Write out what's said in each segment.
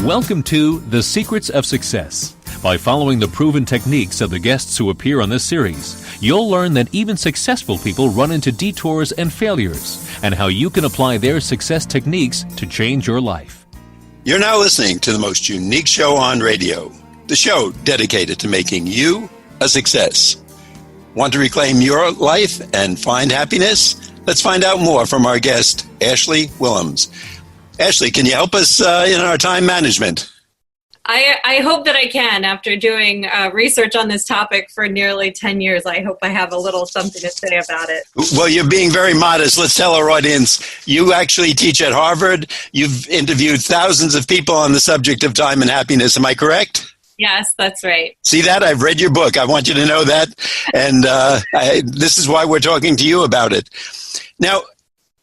Welcome to The Secrets of Success. By following the proven techniques of the guests who appear on this series, you'll learn that even successful people run into detours and failures, and how you can apply their success techniques to change your life. You're now listening to the most unique show on radio, the show dedicated to making you a success. Want to reclaim your life and find happiness? Let's find out more from our guest, Ashley Whillans. Ashley, can you help us in our time management? I hope that I can. After doing research on this topic for nearly 10 years, I hope I have a little something to say about it. Well, you're being very modest. Let's tell our audience, you actually teach at Harvard. You've interviewed thousands of people on the subject of time and happiness. Am I correct? Yes, that's right. See that? I've read your book. I want you to know that. And this is why we're talking to you about it. Now,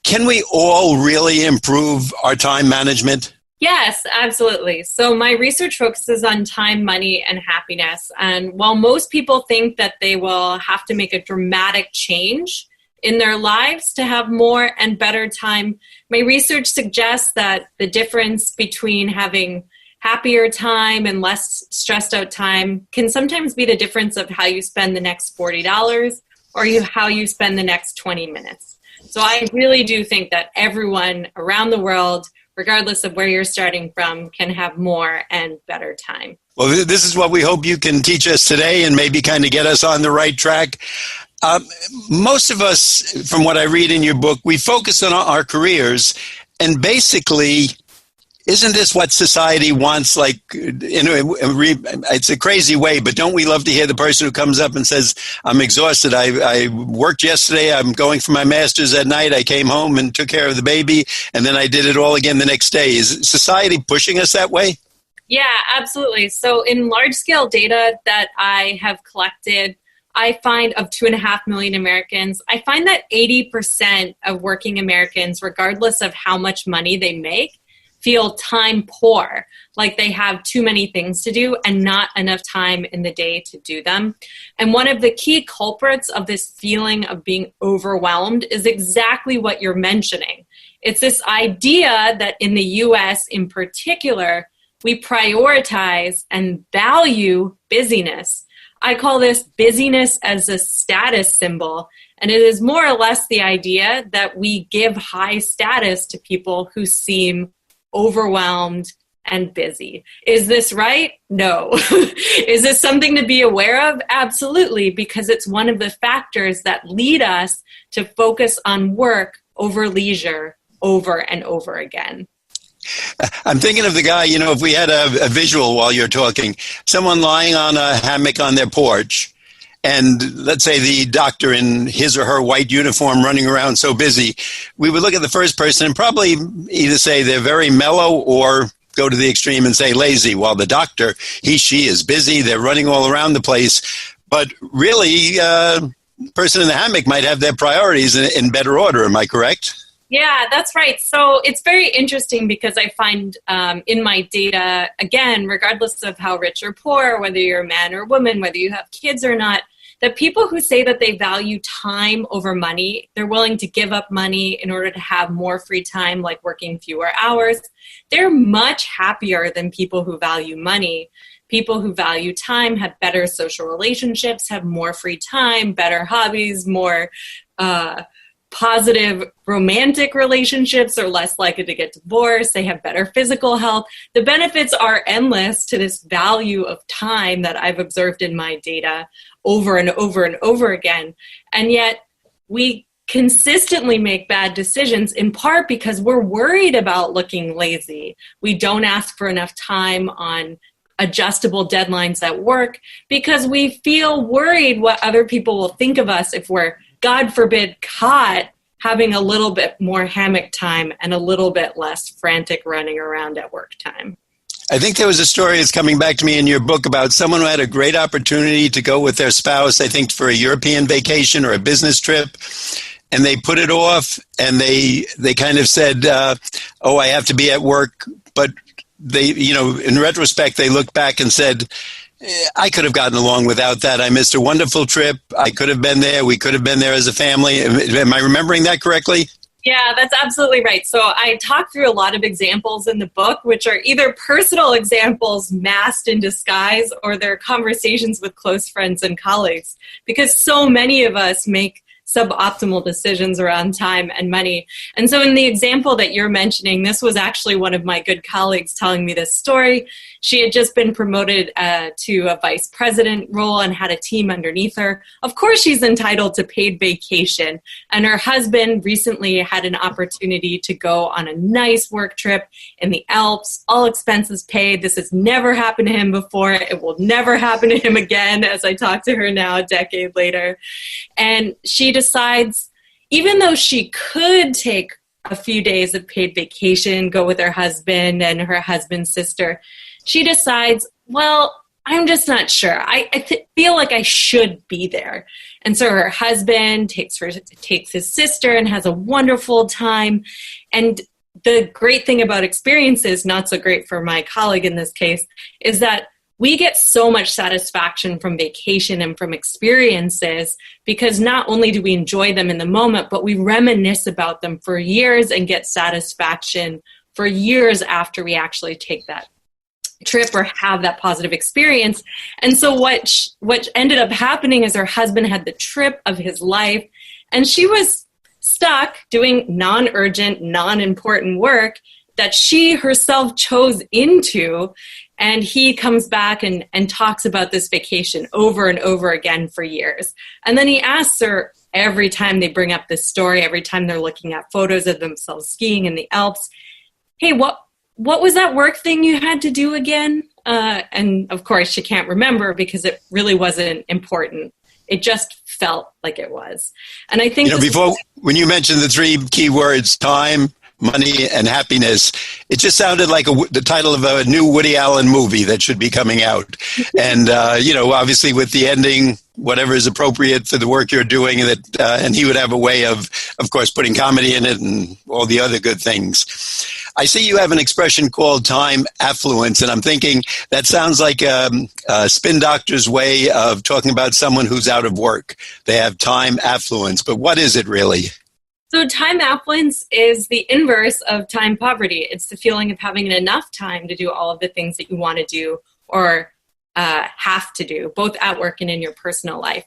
can we all really improve our time management? Yes, absolutely. So my research focuses on time, money, and happiness. And while most people think that they will have to make a dramatic change in their lives to have more and better time, my research suggests that the difference between having happier time and less stressed out time can sometimes be the difference of how you spend the next $40 or how you spend the next 20 minutes. So I really do think that everyone around the world, regardless of where you're starting from, can have more and better time. Well, this is what we hope you can teach us today and maybe kind of get us on the right track. Most of us, from what I read in your book, we focus on our careers, and basically, isn't this what society wants? Like, it's a crazy way, but don't we love to hear the person who comes up and says, I'm exhausted. I worked yesterday. I'm going for my master's at night. I came home and took care of the baby, and then I did it all again the next day. Is society pushing us that way? Yeah, absolutely. So in large-scale data that I have collected, I find of 2.5 million Americans, I find that 80% of working Americans, regardless of how much money they make, feel time poor, like they have too many things to do and not enough time in the day to do them. And one of the key culprits of this feeling of being overwhelmed is exactly what you're mentioning. It's this idea that in the US in particular, we prioritize and value busyness. I call this busyness as a status symbol, and it is more or less the idea that we give high status to people who seem overwhelmed and busy. Is this right? No. Is this something to be aware of? Absolutely, because it's one of the factors that lead us to focus on work over leisure over and over again. I'm thinking of the guy, if we had a visual while you're talking, someone lying on a hammock on their porch, and let's say the doctor in his or her white uniform running around so busy, we would look at the first person and probably either say they're very mellow or go to the extreme and say lazy, while the doctor, she is busy, they're running all around the place. But really, the person in the hammock might have their priorities in better order. Am I correct? Yeah, that's right. So it's very interesting because I find in my data, again, regardless of how rich or poor, whether you're a man or woman, whether you have kids or not, that people who say that they value time over money, they're willing to give up money in order to have more free time, like working fewer hours, they're much happier than people who value money. People who value time have better social relationships, have more free time, better hobbies, more positive romantic relationships, are less likely to get divorced, they have better physical health. The benefits are endless to this value of time that I've observed in my data over and over and over again. And yet we consistently make bad decisions, in part because we're worried about looking lazy. We don't ask for enough time on adjustable deadlines at work because we feel worried what other people will think of us if we're, God forbid, caught having a little bit more hammock time and a little bit less frantic running around at work time. I think there was a story that's coming back to me in your book about someone who had a great opportunity to go with their spouse, I think for a European vacation or a business trip, and they put it off, and they kind of said, I have to be at work. But they, in retrospect, they looked back and said, I could have gotten along without that. I missed a wonderful trip. I could have been there. We could have been there as a family. Am I remembering that correctly? Yeah, that's absolutely right. So I talk through a lot of examples in the book, which are either personal examples masked in disguise, or they're conversations with close friends and colleagues, because so many of us make suboptimal decisions around time and money. And so in the example that you're mentioning, this was actually one of my good colleagues telling me this story. She had just been promoted to a vice president role and had a team underneath her. Of course, she's entitled to paid vacation. And her husband recently had an opportunity to go on a nice work trip in the Alps, all expenses paid. This has never happened to him before. It will never happen to him again, as I talk to her now a decade later. And she decides, even though she could take a few days of paid vacation, go with her husband and her husband's sister, she decides, well, I'm just not sure. I feel like I should be there. And so her husband takes his sister and has a wonderful time. And the great thing about experiences, not so great for my colleague in this case, is that we get so much satisfaction from vacation and from experiences because not only do we enjoy them in the moment, but we reminisce about them for years and get satisfaction for years after we actually take that trip or have that positive experience. And so what ended up happening is her husband had the trip of his life, and she was stuck doing non-urgent, non-important work that she herself chose into. And he comes back and talks about this vacation over and over again for years. And then he asks her every time they bring up this story, every time they're looking at photos of themselves skiing in the Alps, hey, what was that work thing you had to do again? And of course, she can't remember because it really wasn't important. It just felt like it was. And I think when you mentioned the three key words, time, money, and happiness, it just sounded like the title of a new Woody Allen movie that should be coming out. And, obviously with the ending, whatever is appropriate for the work you're doing, and he would have a way of course, putting comedy in it and all the other good things. I see you have an expression called time affluence, and I'm thinking that sounds like a spin doctor's way of talking about someone who's out of work. They have time affluence, but what is it really? So time affluence is the inverse of time poverty. It's the feeling of having enough time to do all of the things that you want to do or have to do, both at work and in your personal life.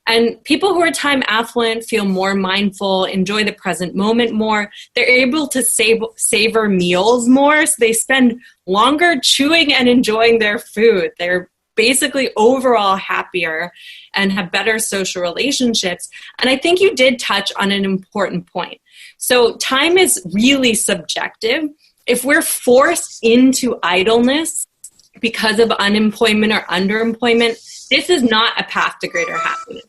And people who are time affluent feel more mindful, enjoy the present moment more. They're able to savor meals more, so they spend longer chewing and enjoying their food. They're basically overall happier and have better social relationships. And I think you did touch on an important point. So time is really subjective. If we're forced into idleness because of unemployment or underemployment, this is not a path to greater happiness.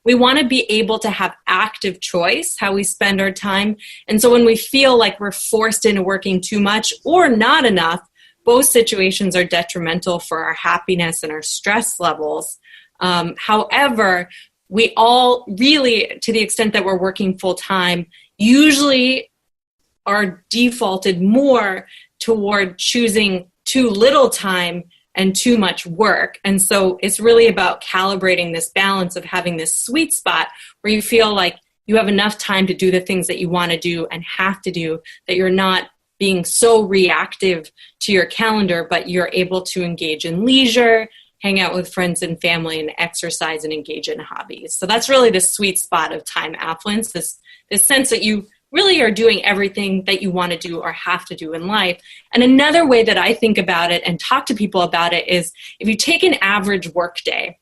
We want to be able to have active choice how we spend our time. And so when we feel like we're forced into working too much or not enough, both situations are detrimental for our happiness and our stress levels. However, we all really, to the extent that we're working full time, usually are defaulted more toward choosing too little time and too much work. And so it's really about calibrating this balance of having this sweet spot where you feel like you have enough time to do the things that you want to do and have to do, that you're not being so reactive to your calendar, but you're able to engage in leisure, hang out with friends and family, and exercise and engage in hobbies. So that's really the sweet spot of time affluence, this sense that you really are doing everything that you want to do or have to do in life. And another way that I think about it and talk to people about it is if you take an average work day,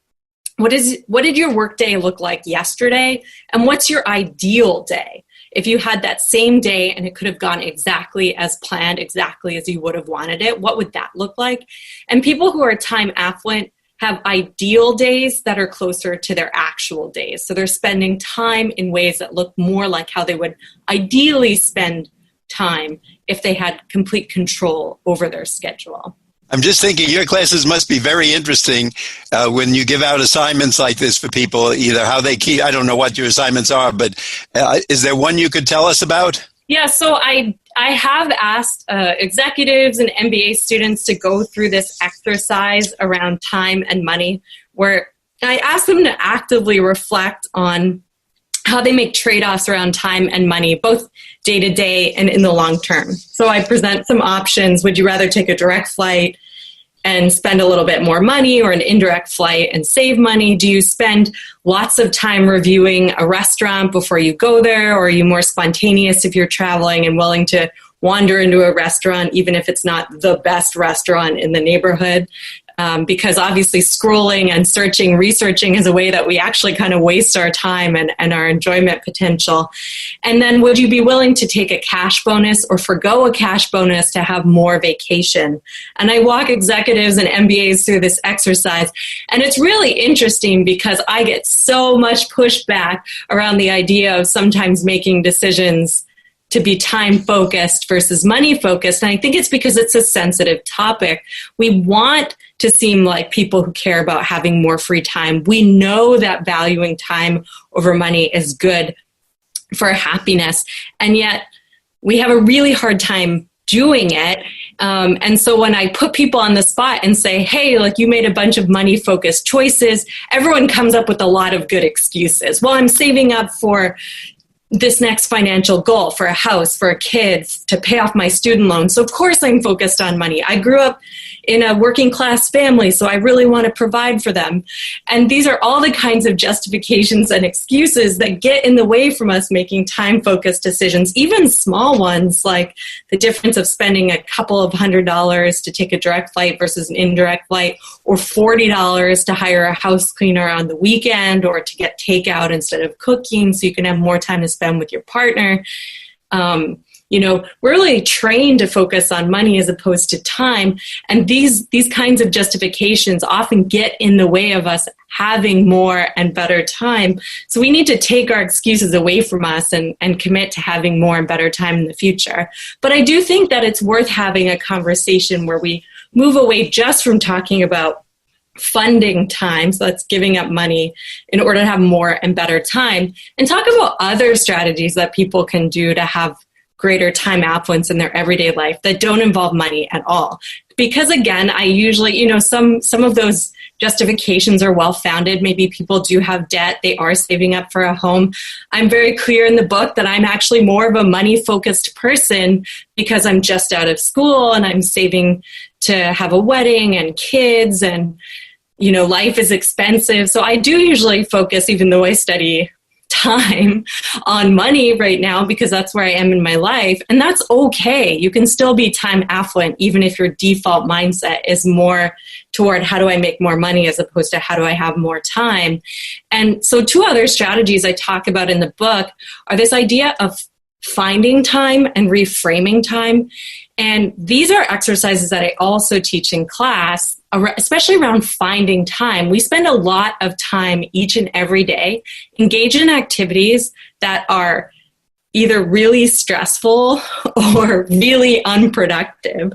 what did your work day look like yesterday? And what's your ideal day? If you had that same day and it could have gone exactly as planned, exactly as you would have wanted it, what would that look like? And people who are time affluent have ideal days that are closer to their actual days. So they're spending time in ways that look more like how they would ideally spend time if they had complete control over their schedule. I'm just thinking your classes must be very interesting when you give out assignments like this for people, either how they keep, I don't know what your assignments are, but is there one you could tell us about? Yeah, so I have asked executives and MBA students to go through this exercise around time and money, where I ask them to actively reflect on how they make trade-offs around time and money, both day to day and in the long term. So I present some options. Would you rather take a direct flight and spend a little bit more money, or an indirect flight and save money? Do you spend lots of time reviewing a restaurant before you go there, or are you more spontaneous if you're traveling and willing to wander into a restaurant even if it's not the best restaurant in the neighborhood? Because obviously scrolling and searching, researching is a way that we actually kind of waste our time and our enjoyment potential. And then would you be willing to take a cash bonus or forgo a cash bonus to have more vacation? And I walk executives and MBAs through this exercise. And it's really interesting because I get so much pushback around the idea of sometimes making decisions to be time focused versus money focused. And I think it's because it's a sensitive topic. We want to seem like people who care about having more free time. We know that valuing time over money is good for happiness. And yet we have a really hard time doing it. And so when I put people on the spot and say, hey, like, you made a bunch of money focused choices, everyone comes up with a lot of good excuses. Well, I'm saving up for this next financial goal, for a house, for a kid, to pay off my student loan. So of course I'm focused on money. I grew up in a working class family, so I really want to provide for them. And these are all the kinds of justifications and excuses that get in the way from us making time-focused decisions, even small ones, like the difference of spending a couple of $100s to take a direct flight versus an indirect flight, or $40 to hire a house cleaner on the weekend, or to get takeout instead of cooking so you can have more time to spend with your partner. We're really trained to focus on money as opposed to time. And these kinds of justifications often get in the way of us having more and better time. So we need to take our excuses away from us and commit to having more and better time in the future. But I do think that it's worth having a conversation where we move away just from talking about funding time, so that's giving up money in order to have more and better time, and talk about other strategies that people can do to have greater time affluence in their everyday life that don't involve money at all. Because again, I usually, some of those justifications are well-founded. Maybe people do have debt. They are saving up for a home. I'm very clear in the book that I'm actually more of a money-focused person because I'm just out of school and I'm saving to have a wedding and kids, and life is expensive. So I do usually focus, even though I study time, on money right now because that's where I am in my life. And that's okay. You can still be time affluent even if your default mindset is more toward how do I make more money as opposed to how do I have more time. And so two other strategies I talk about in the book are this idea of finding time and reframing time. And these are exercises that I also teach in class, especially around finding time. We spend a lot of time each and every day engaged in activities that are either really stressful or really unproductive.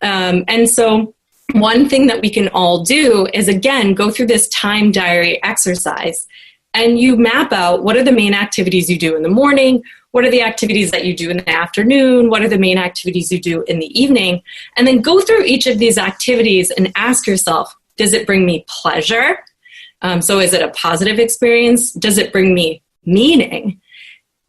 And so one thing that we can all do is, again, go through this time diary exercise. And you map out what are the main activities you do in the morning, what are the activities that you do in the afternoon, what are the main activities you do in the evening, and then go through each of these activities and ask yourself, does it bring me pleasure? So is it a positive experience? Does it bring me meaning?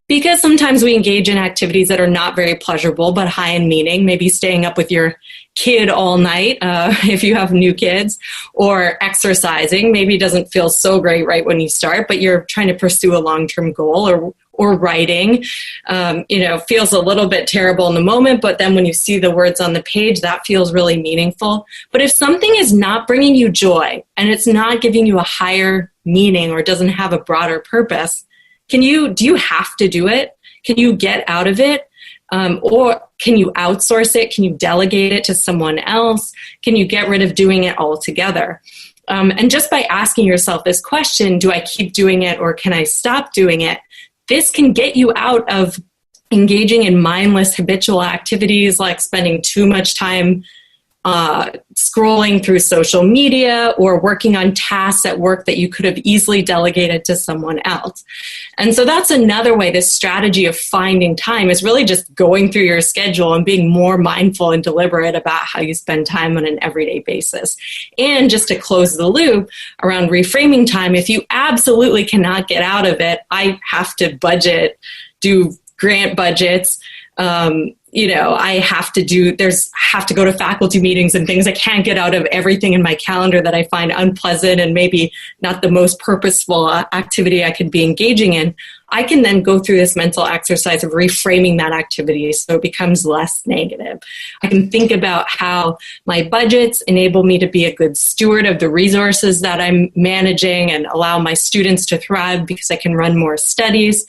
Because sometimes we engage in activities that are not very pleasurable but high in meaning, maybe staying up with your kid all night if you have new kids, or exercising. Maybe it doesn't feel so great right when you start, but you're trying to pursue a long-term goal, or writing, feels a little bit terrible in the moment, but then when you see the words on the page, that feels really meaningful. But if something is not bringing you joy and it's not giving you a higher meaning or doesn't have a broader purpose, do you have to do it? Can you get out of it? Or can you outsource it? Can you delegate it to someone else? Can you get rid of doing it altogether? And just by asking yourself this question, do I keep doing it or can I stop doing it? This can get you out of engaging in mindless habitual activities like spending too much time scrolling through social media or working on tasks at work that you could have easily delegated to someone else. And so that's another way. This strategy of finding time is really just going through your schedule and being more mindful and deliberate about how you spend time on an everyday basis. And just to close the loop around reframing time, if you absolutely cannot get out of it, I have to budget, do grant budgets, I have to go to faculty meetings and things. I can't get out of everything in my calendar that I find unpleasant and maybe not the most purposeful activity I could be engaging in. I can then go through this mental exercise of reframing that activity so it becomes less negative. I can think about how my budgets enable me to be a good steward of the resources that I'm managing and allow my students to thrive because I can run more studies.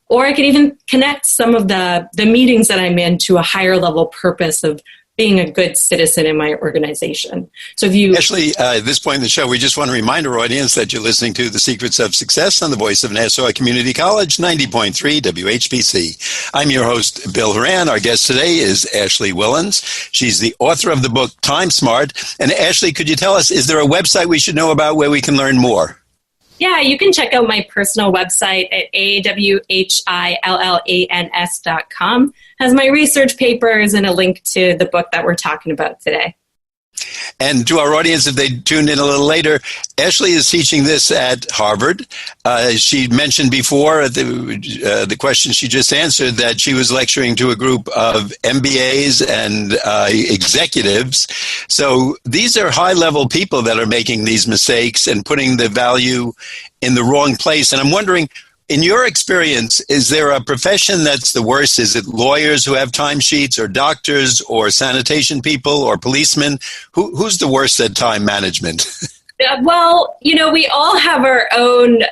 Or I could even connect some of the meetings that I'm in to a higher level purpose of being a good citizen in my organization. So if you... Ashley, at this point in the show, we just want to remind our audience that you're listening to The Secrets of Success on the voice of Nassau Community College, 90.3 WHPC. I'm your host, Bill Horan. Our guest today is Ashley Whillans. She's the author of the book, Time Smart. And Ashley, could you tell us, is there a website we should know about where we can learn more? Yeah, you can check out my personal website at awhillans.com. Has my research papers and a link to the book that we're talking about today. And to our audience, if they tuned in a little later, Ashley is teaching this at Harvard. She mentioned before the question she just answered that she was lecturing to a group of MBAs and executives. So these are high-level people that are making these mistakes and putting the value in the wrong place. And I'm wondering, in your experience, is there a profession that's the worst? Is it lawyers who have timesheets, or doctors, or sanitation people, or policemen? Who's the worst at time management? Well, we all have our own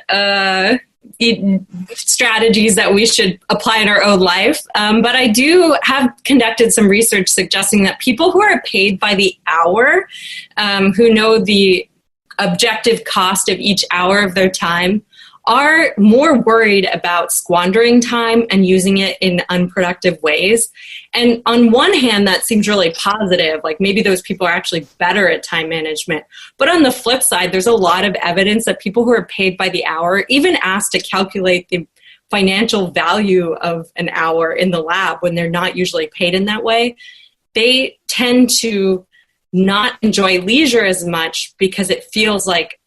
strategies that we should apply in our own life. But I do have conducted some research suggesting that people who are paid by the hour, who know the objective cost of each hour of their time, are more worried about squandering time and using it in unproductive ways. And on one hand, that seems really positive, like maybe those people are actually better at time management. But on the flip side, there's a lot of evidence that people who are paid by the hour, even asked to calculate the financial value of an hour in the lab when they're not usually paid in that way, they tend to not enjoy leisure as much because it feels like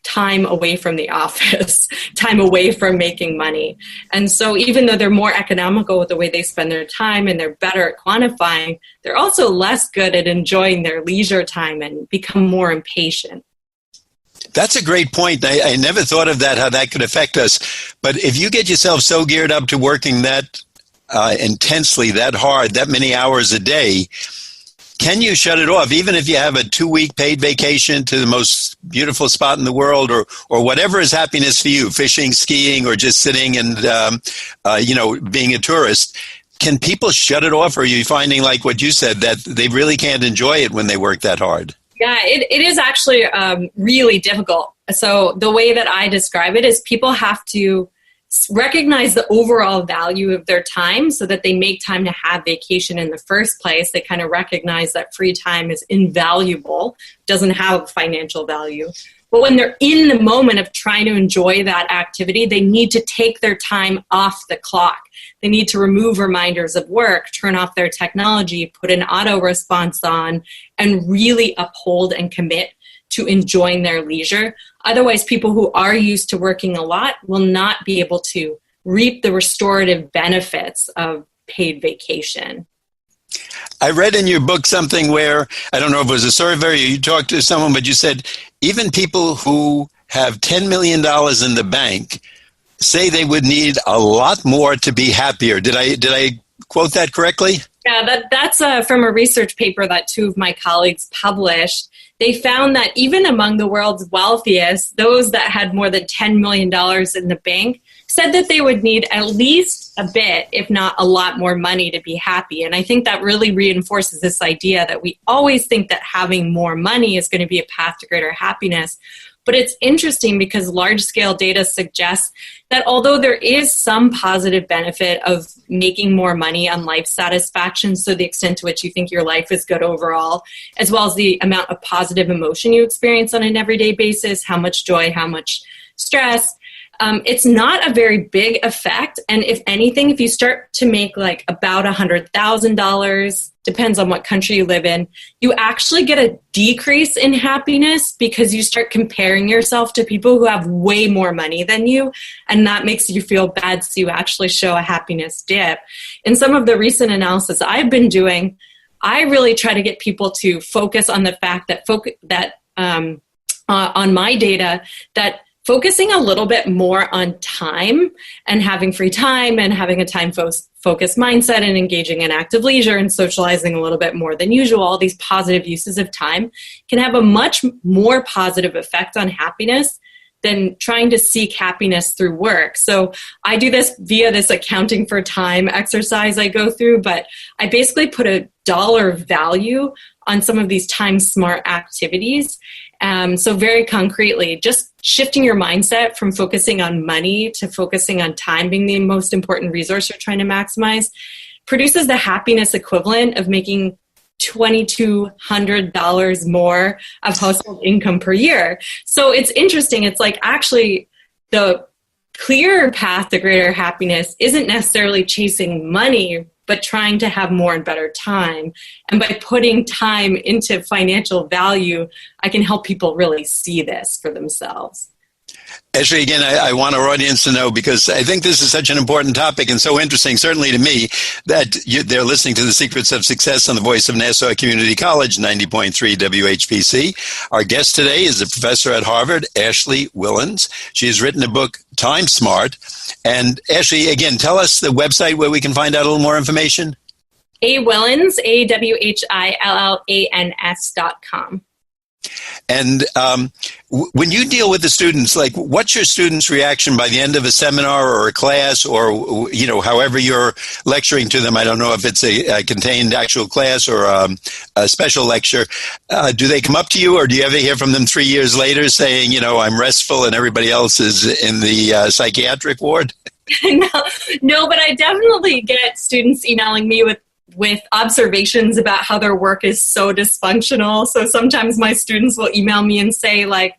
time away from the office, time away from making money. And so even though they're more economical with the way they spend their time and they're better at quantifying, they're also less good at enjoying their leisure time and become more impatient. That's a great point. I never thought of that, how that could affect us. But if you get yourself so geared up to working that intensely, that hard, that many hours a day, can you shut it off, even if you have a 2-week paid vacation to the most beautiful spot in the world, or whatever is happiness for you, fishing, skiing, or just sitting and, being a tourist? Can people shut it off, or are you finding, like what you said, that they really can't enjoy it when they work that hard? Yeah, it is actually really difficult. So the way that I describe it is people have to recognize the overall value of their time so that they make time to have vacation in the first place. They kind of recognize that free time is invaluable, doesn't have financial value. But when they're in the moment of trying to enjoy that activity, they need to take their time off the clock. They need to remove reminders of work, turn off their technology, put an auto response on, and really uphold and commit to enjoying their leisure. Otherwise, people who are used to working a lot will not be able to reap the restorative benefits of paid vacation. I read in your book something where, I don't know if it was a survey or you talked to someone, but you said even people who have $10 million in the bank say they would need a lot more to be happier. Did I quote that correctly? Yeah, that's from a research paper that 2 of my colleagues published. They found that even among the world's wealthiest, those that had more than $10 million in the bank said that they would need at least a bit, if not a lot more money to be happy. And I think that really reinforces this idea that we always think that having more money is going to be a path to greater happiness, But it's interesting because large-scale data suggests that although there is some positive benefit of making more money on life satisfaction, so the extent to which you think your life is good overall, as well as the amount of positive emotion you experience on an everyday basis, how much joy, how much stress, it's not a very big effect. And if anything, if you start to make like about $100,000, depends on what country you live in, you actually get a decrease in happiness because you start comparing yourself to people who have way more money than you. And that makes you feel bad. So you actually show a happiness dip. In some of the recent analysis I've been doing, I really try to get people to focus on the fact that on my data, that focusing a little bit more on time and having free time and having a time-focused mindset and engaging in active leisure and socializing a little bit more than usual, all these positive uses of time can have a much more positive effect on happiness than trying to seek happiness through work. So I do this via this accounting for time exercise I go through, but I basically put a dollar value on some of these time-smart activities. So very concretely, just shifting your mindset from focusing on money to focusing on time being the most important resource you're trying to maximize produces the happiness equivalent of making $2,200 more of household income per year. So it's interesting. It's like actually the clearer path to greater happiness isn't necessarily chasing money, but trying to have more and better time. And by putting time into financial value, I can help people really see this for themselves. Ashley, again, I want our audience to know, because I think this is such an important topic and so interesting, certainly to me, that they're listening to The Secrets of Success on the voice of Nassau Community College, 90.3 WHPC. Our guest today is a professor at Harvard, Ashley Whillans. She has written a book, Time Smart. And Ashley, again, tell us the website where we can find out a little more information. Whillans, AWHILLANS.com. And when you deal with the students, like, what's your students' reaction by the end of a seminar or a class, or, you know, however you're lecturing to them? I don't know if it's a contained actual class or a special lecture. Do they come up to you, or do you ever hear from them 3 years later saying, you know, I'm restful and everybody else is in the psychiatric ward? No, but I definitely get students emailing me with observations about how their work is so dysfunctional. So sometimes my students will email me and say, like,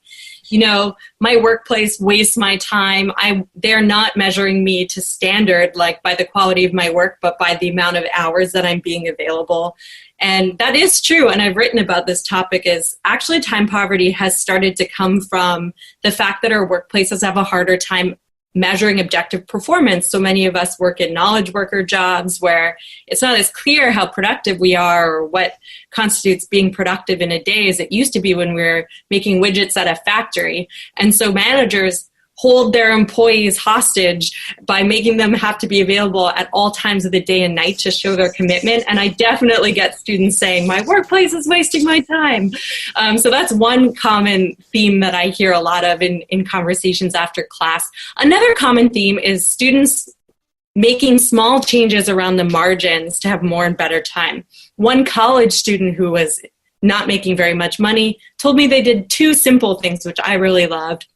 you know, my workplace wastes my time. They're not measuring me to standard, like by the quality of my work, but by the amount of hours that I'm being available. And that is true. And I've written about this topic, is actually time poverty has started to come from the fact that our workplaces have a harder time measuring objective performance. So many of us work in knowledge worker jobs where it's not as clear how productive we are or what constitutes being productive in a day as it used to be when we were making widgets at a factory. And so managers hold their employees hostage by making them have to be available at all times of the day and night to show their commitment. And I definitely get students saying, my workplace is wasting my time. So that's one common theme that I hear a lot of in conversations after class. Another common theme is students making small changes around the margins to have more and better time. One college student who was not making very much money told me they did two simple things, which I really loved.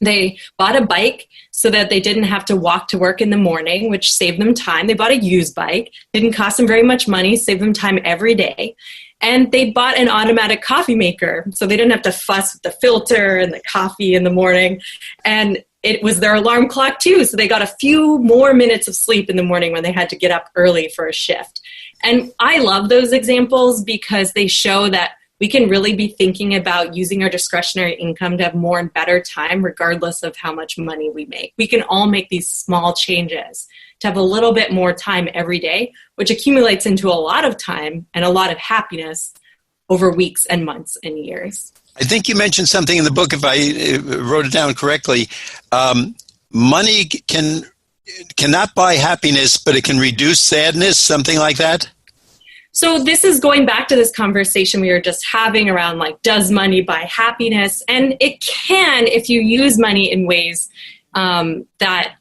They bought a bike so that they didn't have to walk to work in the morning, which saved them time. They bought a used bike. Didn't cost them very much money, saved them time every day. And they bought an automatic coffee maker, so they didn't have to fuss with the filter and the coffee in the morning. And it was their alarm clock too, so they got a few more minutes of sleep in the morning when they had to get up early for a shift. And I love those examples because they show that we can really be thinking about using our discretionary income to have more and better time regardless of how much money we make. We can all make these small changes to have a little bit more time every day, which accumulates into a lot of time and a lot of happiness over weeks and months and years. I think you mentioned something in the book, if I wrote it down correctly. Money cannot buy happiness, but it can reduce sadness, something like that? So this is going back to this conversation we were just having around, like, does money buy happiness? And it can if you use money in ways that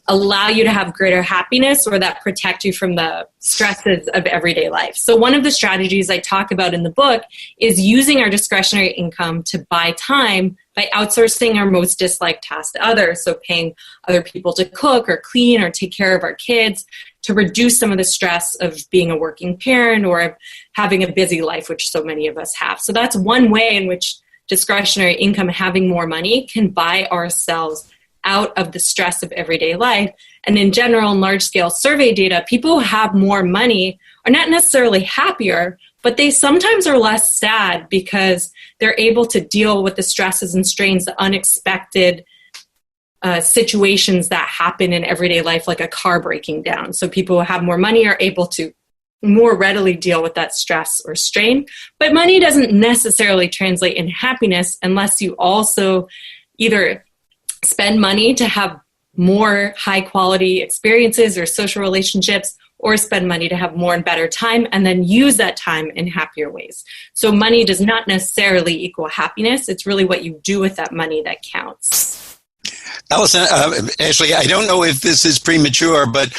allow you to have greater happiness or that protect you from the stresses of everyday life. So one of the strategies I talk about in the book is using our discretionary income to buy time by outsourcing our most disliked tasks to others. So paying other people to cook or clean or take care of our kids to reduce some of the stress of being a working parent or having a busy life, which so many of us have. So that's one way in which discretionary income, having more money, can buy ourselves out of the stress of everyday life. And in general, in large-scale survey data, people who have more money are not necessarily happier, but they sometimes are less sad because they're able to deal with the stresses and strains, the unexpected situations that happen in everyday life, like a car breaking down. So people who have more money are able to more readily deal with that stress or strain. But money doesn't necessarily translate in happiness unless you also either spend money to have more high quality experiences or social relationships, or spend money to have more and better time and then use that time in happier ways. So money does not necessarily equal happiness. It's really what you do with that money that counts. Allison, Ashley, I don't know if this is premature, but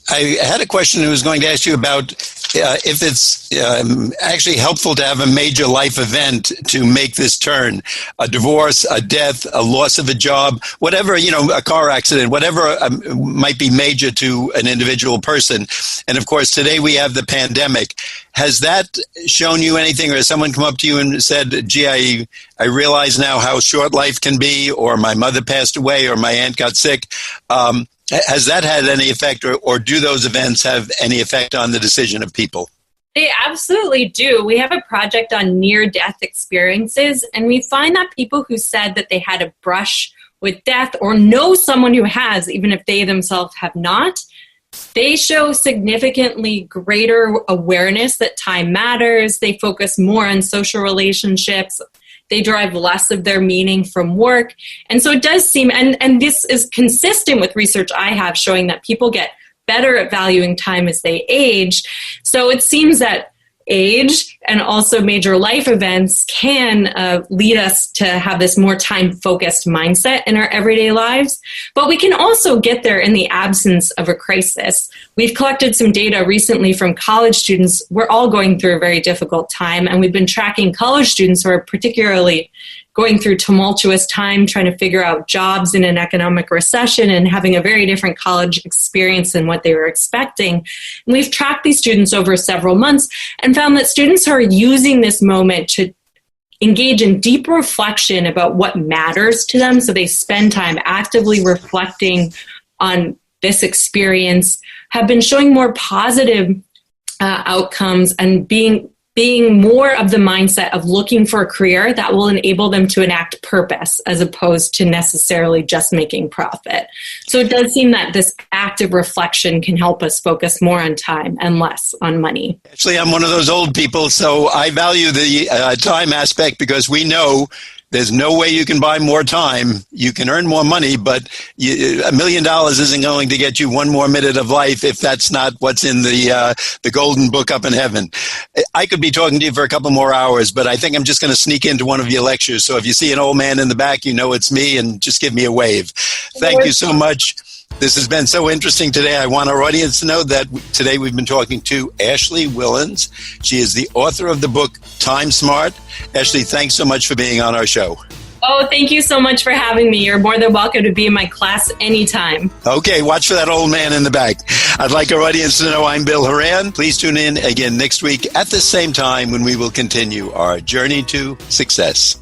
I had a question I was going to ask you about if it's actually helpful to have a major life event to make this turn, a divorce, a death, a loss of a job, whatever, a car accident, whatever might be major to an individual person. And of course, today we have the pandemic. Has that shown you anything, or has someone come up to you and said, gee, I realize now how short life can be, or my mother passed away, or my aunt got sick? Has that had any effect, or do those events have any effect on the decision of people? They absolutely do. We have a project on near-death experiences, and we find that people who said that they had a brush with death or know someone who has, even if they themselves have not, they show significantly greater awareness that time matters. They focus more on social relationships. They derive less of their meaning from work. And so it does seem, and this is consistent with research I have showing that people get better at valuing time as they age. So it seems that age and also major life events can lead us to have this more time-focused mindset in our everyday lives. But we can also get there in the absence of a crisis. We've collected some data recently from college students. We're all going through a very difficult time, and we've been tracking college students who are particularly going through tumultuous time, trying to figure out jobs in an economic recession and having a very different college experience than what they were expecting. And we've tracked these students over several months and found that students are using this moment to engage in deep reflection about what matters to them. So they spend time actively reflecting on this experience, have been showing more positive outcomes and being more of the mindset of looking for a career that will enable them to enact purpose as opposed to necessarily just making profit. So it does seem that this active reflection can help us focus more on time and less on money. Actually, I'm one of those old people, so I value the time aspect because we know there's no way you can buy more time. You can earn more money, but $1 million isn't going to get you one more minute of life if that's not what's in the golden book up in heaven. I could be talking to you for a couple more hours, but I think I'm just going to sneak into one of your lectures. So if you see an old man in the back, you know it's me, and just give me a wave. Thank you so much. This has been so interesting today. I want our audience to know that today we've been talking to Ashley Whillans. She is the author of the book, Time Smart. Ashley, thanks so much for being on our show. Oh, thank you so much for having me. You're more than welcome to be in my class anytime. Okay, watch for that old man in the back. I'd like our audience to know I'm Bill Horan. Please tune in again next week at the same time when we will continue our journey to success.